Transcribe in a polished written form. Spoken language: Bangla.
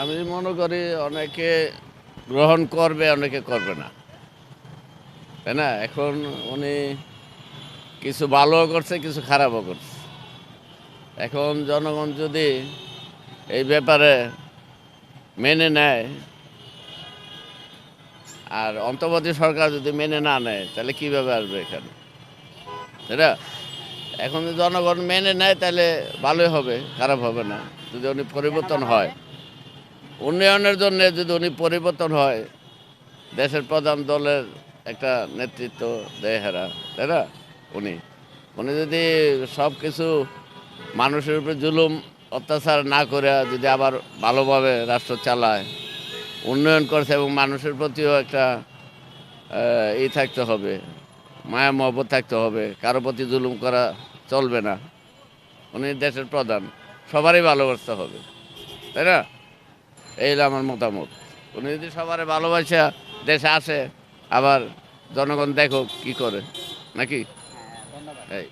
আমি মনে করি অনেকে গ্রহণ করবে, অনেকে করবে না, তাই না? এখন উনি কিছু ভালোও করছে, কিছু খারাপও করছে। এখন জনগণ যদি এই ব্যাপারে মেনে নেয়, আর অন্তর্বর্তী সরকার যদি মেনে না নেয়, তাহলে কীভাবে আসবে এখানে, তাই না? এখন যদি জনগণ মেনে নেয় তাহলে ভালোই হবে, খারাপ হবে না। যদি উনি পরিবর্তন হয়, উন্নয়নের জন্য যদি উনি পরিবর্তন হয়, দেশের প্রধান দলের একটা নেতৃত্ব দেয় হেরা, তাই না? উনি উনি যদি সব কিছু মানুষের উপরে জুলুম অত্যাচার না করে যদি আবার ভালোভাবে রাষ্ট্র চালায়, উন্নয়ন করছে এবং মানুষের প্রতিও একটা থাকতে হবে, মায়া মহব্বত থাকতে হবে, কারো প্রতি জুলুম করা চলবে না। উনি দেশের প্রধান, সবারই ভালোবাসতে হবে, তাই না? এই হলো আমার মতামত। উনি যদি সবারই ভালোবাসা দেশে আসে, আবার জনগণ দেখো কি করে, নাকি? হ্যাঁ, ধন্যবাদ। এই